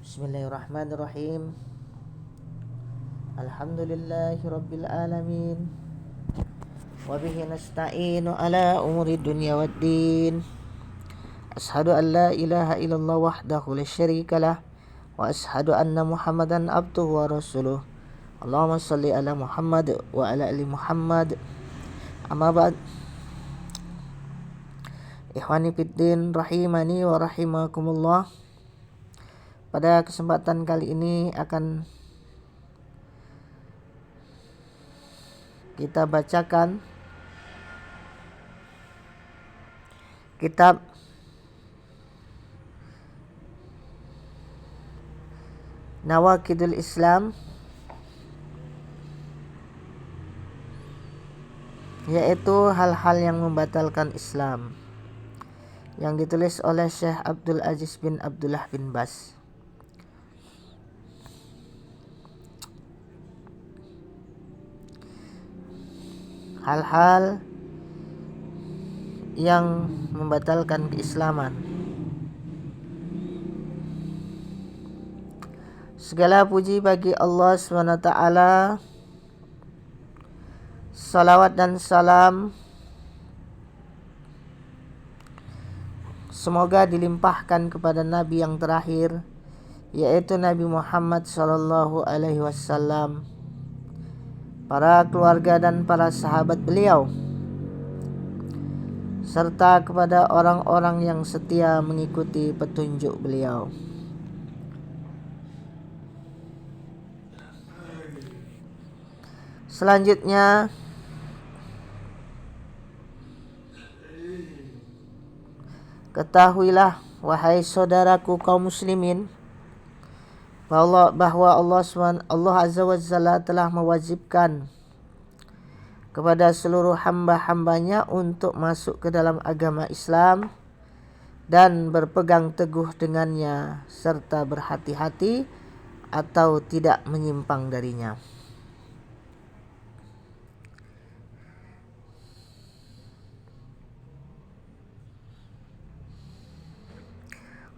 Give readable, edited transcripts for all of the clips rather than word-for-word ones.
Bismillahirrahmanirrahim. Alhamdulillahi rabbil alamin. Wa bihi nasta'inu ala umuri dunya waddin. Ashhadu an la ilaha illallah wahdahu la syarikalah wa ashhadu anna Muhammadan abduhu wa rasuluh. Allahumma salli ala Muhammad wa ala ali Muhammad. Amma ba'd. Ikhwani fiddin rahimani wa rahimakumullah. Pada kesempatan kali ini akan kita bacakan kitab Nawaqidul Islam, yaitu hal-hal yang membatalkan Islam, yang ditulis oleh Syekh Abdul Aziz bin Abdullah bin Baz. Hal-hal yang membatalkan keislaman. Segala puji bagi Allah SWT. Salawat dan salam semoga dilimpahkan kepada Nabi yang terakhir, yaitu Nabi Muhammad SAW, para keluarga dan para sahabat beliau, serta kepada orang-orang yang setia mengikuti petunjuk beliau. Selanjutnya, ketahuilah wahai saudaraku kaum muslimin, bahwa Allah Azza wa Jalla telah mewajibkan kepada seluruh hamba-hambanya untuk masuk ke dalam agama Islam dan berpegang teguh dengannya serta berhati-hati atau tidak menyimpang darinya.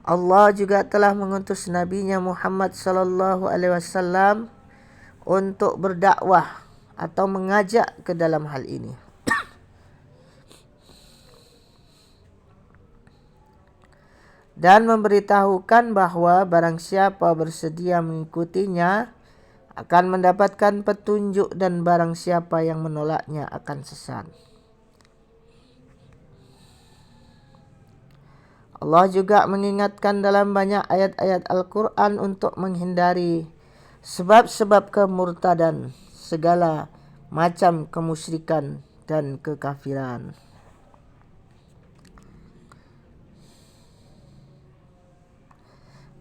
Allah juga telah mengutus Nabi-Nya Muhammad SAW untuk berdakwah atau mengajak ke dalam hal ini. Dan memberitahukan bahwa barang siapa bersedia mengikutinya akan mendapatkan petunjuk, dan barang siapa yang menolaknya akan sesat. Allah juga mengingatkan dalam banyak ayat-ayat Al-Quran untuk menghindari sebab-sebab kemurtadan, segala macam kemusyrikan dan kekafiran.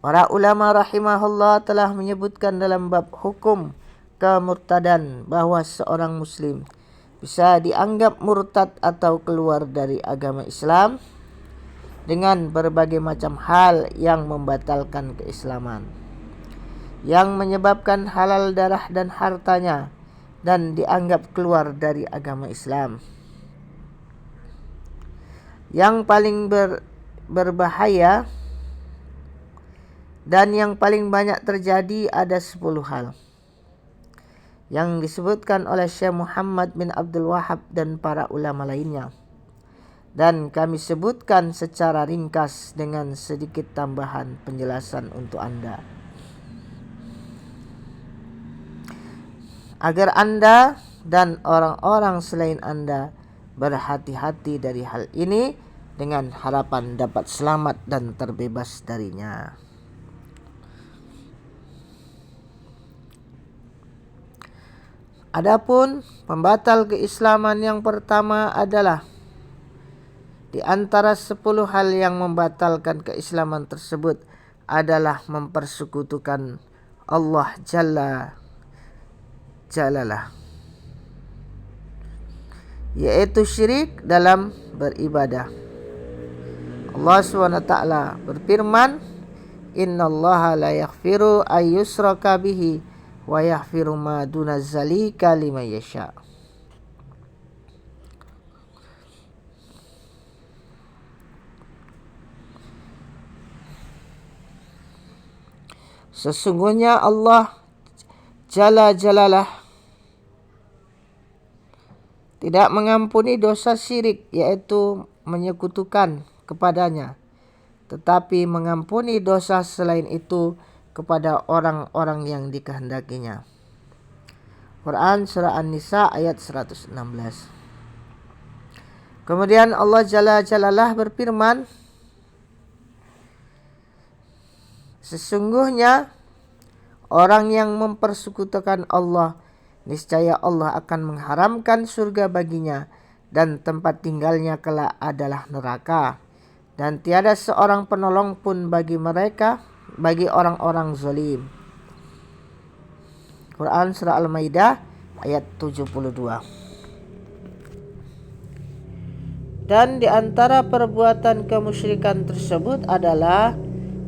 Para ulama rahimahullah telah menyebutkan dalam bab hukum kemurtadan bahwa seorang muslim bisa dianggap murtad atau keluar dari agama Islam dengan berbagai macam hal yang membatalkan keislaman, yang menyebabkan halal darah dan hartanya dan dianggap keluar dari agama Islam. Yang paling berbahaya dan yang paling banyak terjadi ada 10 hal yang disebutkan oleh Syekh Muhammad bin Abdul Wahhab dan para ulama lainnya, dan kami sebutkan secara ringkas dengan sedikit tambahan penjelasan untuk Anda, agar Anda dan orang-orang selain Anda berhati-hati dari hal ini dengan harapan dapat selamat dan terbebas darinya. Adapun pembatal keislaman yang pertama adalah di antara 10 hal yang membatalkan keislaman tersebut adalah mempersekutukan Allah Jalla Jalalah, yaitu syirik dalam beribadah. Allah SWT berfirman, "Innallaha la yaghfiru ayyushraka bihi wa yaghfiru ma duna dzalika liman yasha." Sesungguhnya Allah Jalla Jalalah tidak mengampuni dosa syirik, yaitu menyekutukan kepadanya, tetapi mengampuni dosa selain itu kepada orang-orang yang dikehendakinya. Quran Surah An-Nisa ayat 116. Kemudian Allah Jalla Jalalah berfirman, sesungguhnya orang yang mempersekutukan Allah, niscaya Allah akan mengharamkan surga baginya dan tempat tinggalnya kelak adalah neraka. Dan tiada seorang penolong pun bagi mereka, bagi orang-orang zalim. Quran Surah Al-Maidah ayat 72. Dan di antara perbuatan kemusyrikan tersebut adalah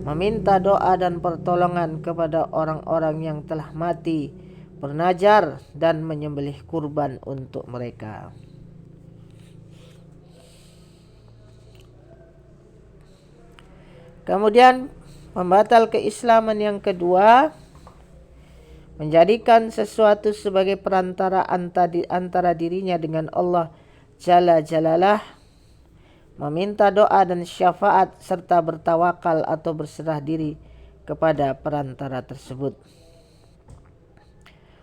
meminta doa dan pertolongan kepada orang-orang yang telah mati, bernajar, dan menyembelih kurban untuk mereka. Kemudian pembatal keislaman yang kedua, menjadikan sesuatu sebagai perantara antara dirinya dengan Allah Jalla Jalalah, meminta doa dan syafaat, serta bertawakal atau berserah diri kepada perantara tersebut.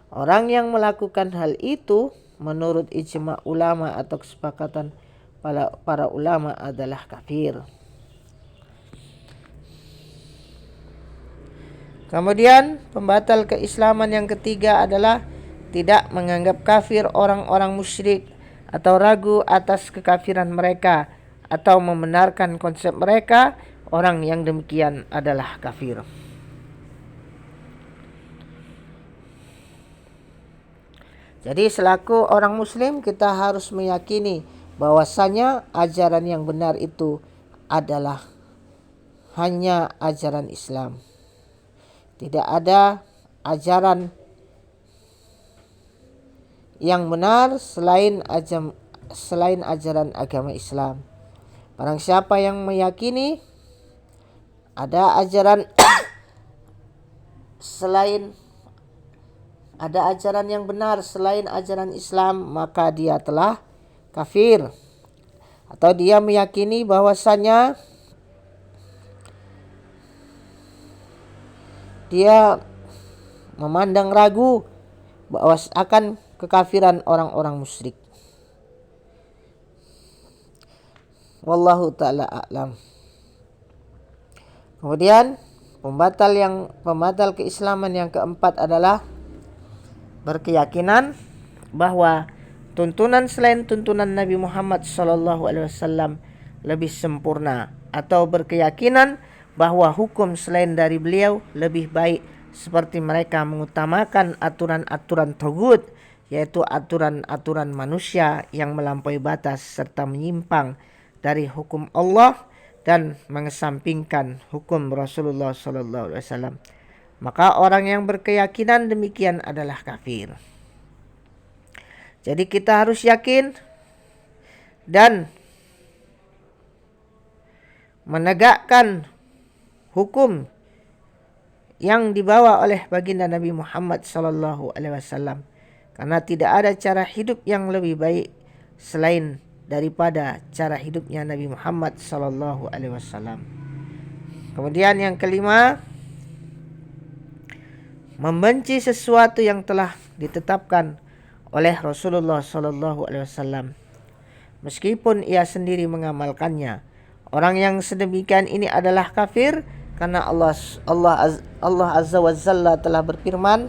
Orang yang melakukan hal itu menurut ijma' ulama atau kesepakatan para ulama adalah kafir. Kemudian pembatal keislaman yang ketiga adalah tidak menganggap kafir orang-orang musyrik atau ragu atas kekafiran mereka atau membenarkan konsep mereka. Orang yang demikian adalah kafir. Jadi selaku orang muslim kita harus meyakini bahwasanya ajaran yang benar itu adalah hanya ajaran Islam. Tidak ada ajaran yang benar selain ajaran agama Islam. Barang siapa yang meyakini ada ajaran yang benar selain ajaran Islam, maka dia telah kafir. Atau dia meyakini bahwasanya dia memandang ragu bahwa akan kekafiran orang-orang musyrik. Wallahu ta'ala a'lam. Kemudian pembatal keislaman yang keempat adalah berkeyakinan bahwa tuntunan selain tuntunan Nabi Muhammad SAW lebih sempurna, atau berkeyakinan bahwa hukum selain dari beliau lebih baik, seperti mereka mengutamakan aturan-aturan tagut, yaitu aturan-aturan manusia yang melampaui batas serta menyimpang dari hukum Allah dan mengesampingkan hukum Rasulullah SAW. Maka orang yang berkeyakinan demikian adalah kafir. Jadi kita harus yakin dan menegakkan hukum yang dibawa oleh baginda Nabi Muhammad SAW, karena tidak ada cara hidup yang lebih baik selain daripada cara hidupnya Nabi Muhammad SAW. Kemudian yang kelima, membenci sesuatu yang telah ditetapkan oleh Rasulullah SAW meskipun ia sendiri mengamalkannya. Orang yang sedemikian ini adalah kafir, karena Allah Azza wa Jalla telah berfirman,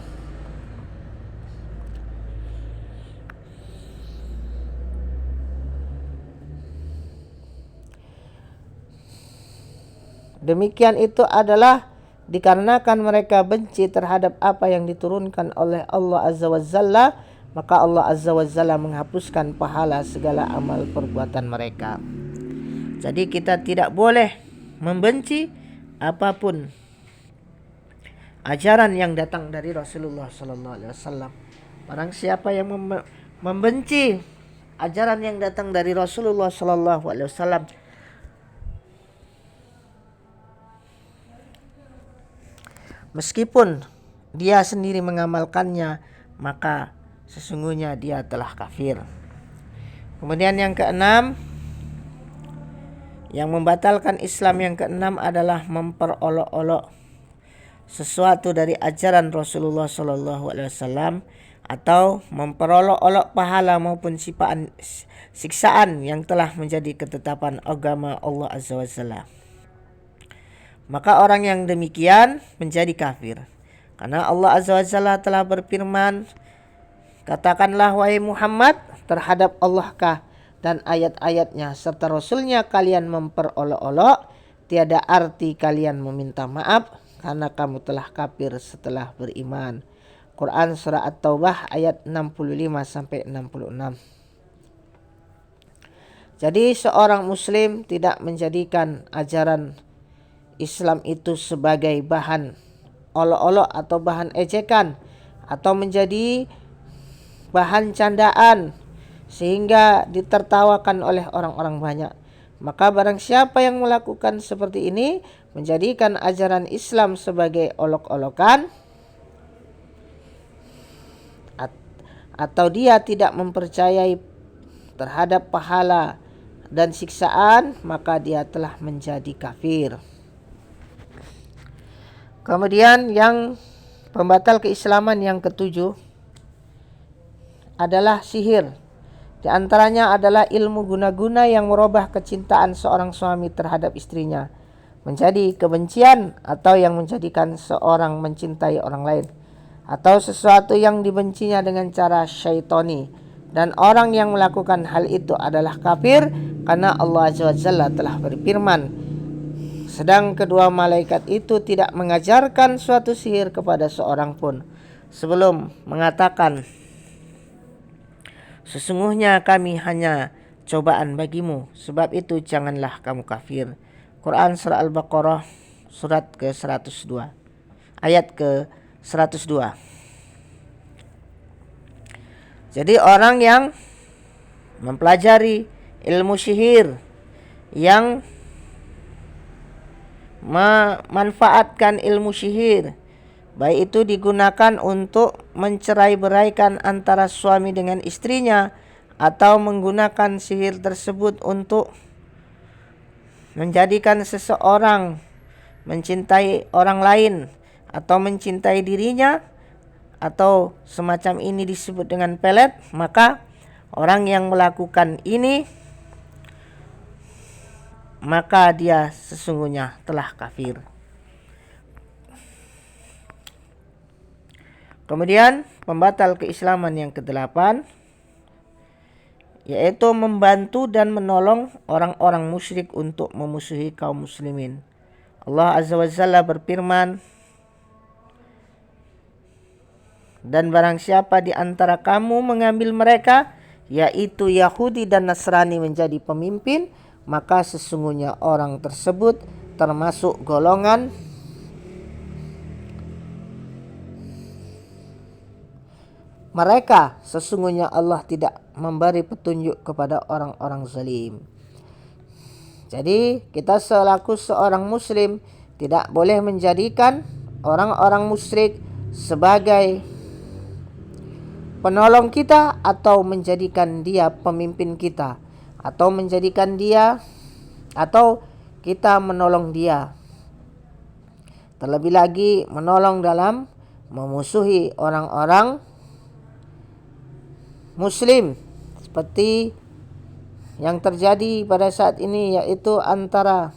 demikian itu adalah dikarenakan mereka benci terhadap apa yang diturunkan oleh Allah Azza wa Jalla, maka Allah Azza wa Jalla menghapuskan pahala segala amal perbuatan mereka. Jadi kita tidak boleh membenci apapun ajaran yang datang dari Rasulullah SAW. Barang siapa yang membenci ajaran yang datang dari Rasulullah SAW, meskipun dia sendiri mengamalkannya, maka sesungguhnya dia telah kafir. Kemudian yang keenam, yang membatalkan Islam yang keenam adalah memperolok-olok sesuatu dari ajaran Rasulullah SAW atau memperolok-olok pahala maupun siksaan yang telah menjadi ketetapan agama Allah Azza wa Jalla. Maka orang yang demikian menjadi kafir. Karena Allah Azza wa Jalla telah berfirman, katakanlah wahai Muhammad, terhadap Allah-kah dan ayat-ayatnya serta Rasulnya kalian memperolok-olok, tiada arti kalian meminta maaf karena kamu telah kafir setelah beriman. Quran Surah At-Taubah ayat 65-66. Jadi seorang muslim tidak menjadikan ajaran Islam itu sebagai bahan olok-olok atau bahan ejekan atau menjadi bahan candaan sehingga ditertawakan oleh orang-orang banyak. Maka barang siapa yang melakukan seperti ini, menjadikan ajaran Islam sebagai olok-olokan, atau dia tidak mempercayai terhadap pahala dan siksaan, maka dia telah menjadi kafir. Kemudian yang pembatal keislaman yang ketujuh adalah sihir. Di antaranya adalah ilmu guna-guna yang merubah kecintaan seorang suami terhadap istrinya menjadi kebencian, atau yang menjadikan seorang mencintai orang lain, atau sesuatu yang dibencinya dengan cara syaitani. Dan orang yang melakukan hal itu adalah kafir, karena Allah Azza wa Jalla telah berfirman, sedang kedua malaikat itu tidak mengajarkan suatu sihir kepada seorang pun sebelum mengatakan, sesungguhnya kami hanya cobaan bagimu, sebab itu janganlah kamu kafir. Quran Surah Al-Baqarah surat ke-102 ayat ke-102. Jadi orang yang mempelajari ilmu sihir, yang memanfaatkan ilmu sihir, baik itu digunakan untuk mencerai-beraikan antara suami dengan istrinya, atau menggunakan sihir tersebut untuk menjadikan seseorang mencintai orang lain atau mencintai dirinya, atau semacam ini disebut dengan pelet, maka orang yang melakukan ini, maka dia sesungguhnya telah kafir. Kemudian pembatal keislaman yang ke-8, yaitu membantu dan menolong orang-orang musyrik untuk memusuhi kaum muslimin. Allah Azza wa Jalla berfirman, dan barang siapa di antara kamu mengambil mereka, yaitu Yahudi dan Nasrani, menjadi pemimpin, maka sesungguhnya orang tersebut termasuk golongan mereka. Sesungguhnya Allah tidak memberi petunjuk kepada orang-orang zalim. Jadi kita selaku seorang muslim tidak boleh menjadikan orang-orang musyrik sebagai penolong kita, atau menjadikan dia pemimpin kita, atau menjadikan dia, atau kita menolong dia. Terlebih lagi menolong dalam memusuhi orang-orang muslim, seperti yang terjadi pada saat ini, yaitu antara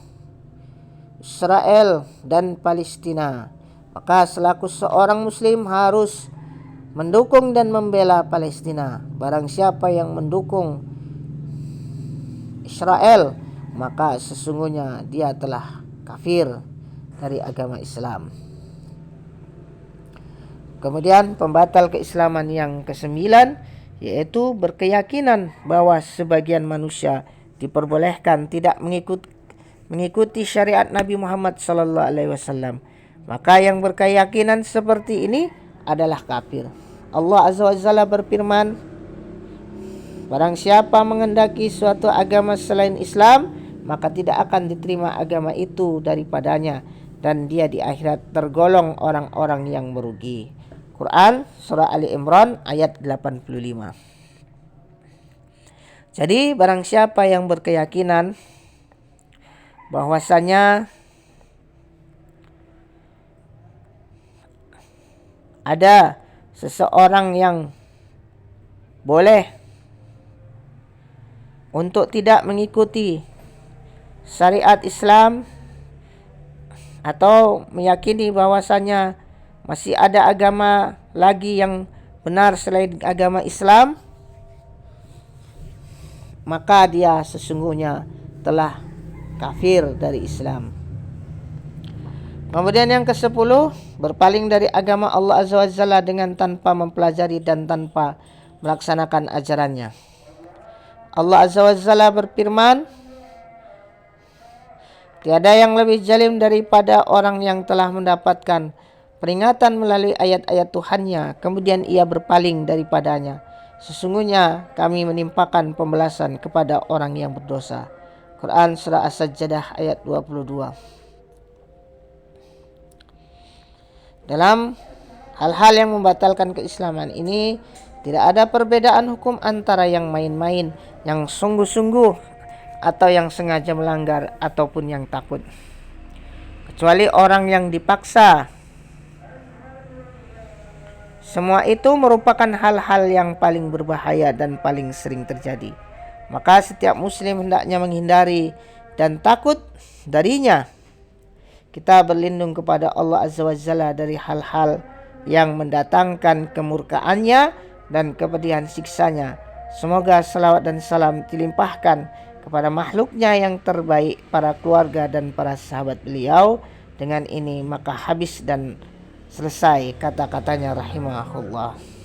Israel dan Palestina. Maka selaku seorang muslim harus mendukung dan membela Palestina. Barang siapa yang mendukung Israel, maka sesungguhnya dia telah kafir dari agama Islam. Kemudian pembatal keislaman yang ke-9, yaitu berkeyakinan bahwa sebagian manusia diperbolehkan tidak mengikuti syariat Nabi Muhammad SAW. Maka yang berkeyakinan seperti ini adalah kafir. Allah Azza wa Jalla berfirman, barang siapa mengendaki suatu agama selain Islam, maka tidak akan diterima agama itu daripadanya, dan dia di akhirat tergolong orang-orang yang merugi. Quran surah Ali Imran ayat 85. Jadi barang siapa yang berkeyakinan bahwasanya ada seseorang yang boleh untuk tidak mengikuti syariat Islam atau meyakini bahwasanya masih ada agama lagi yang benar selain agama Islam, maka dia sesungguhnya telah kafir dari Islam. Kemudian yang ke-10, berpaling dari agama Allah Azza wa Jalla dengan tanpa mempelajari dan tanpa melaksanakan ajarannya. Allah Azza wa Jalla berfirman, tiada yang lebih zalim daripada orang yang telah mendapatkan peringatan melalui ayat-ayat Tuhannya, kemudian ia berpaling daripadanya. Sesungguhnya kami menimpakan pembalasan kepada orang yang berdosa. Quran surah As-Sajdah ayat 22. Dalam hal-hal yang membatalkan keislaman ini, tidak ada perbedaan hukum antara yang main-main, yang sungguh-sungguh, atau yang sengaja melanggar, ataupun yang takut. Kecuali orang yang dipaksa. Semua itu merupakan hal-hal yang paling berbahaya dan paling sering terjadi. Maka setiap muslim hendaknya menghindari dan takut darinya. Kita berlindung kepada Allah Azza wa Jalla dari hal-hal yang mendatangkan kemurkaannya dan kepedihan siksanya. Semoga salawat dan salam dilimpahkan kepada makhluknya yang terbaik, para keluarga dan para sahabat beliau. Dengan ini maka habis dan selesai kata-katanya rahimahullah.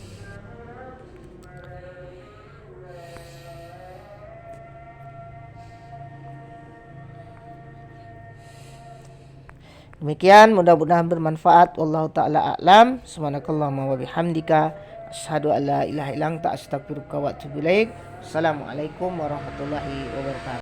Demikian, mudah-mudahan bermanfaat. Wallahu ta'ala a'lam. Subhanakallahumma wa bihamdika asyhadu an la ilaha illa anta astaghfiruka wa atubu ilaik. Assalamualaikum warahmatullahi wabarakatuh.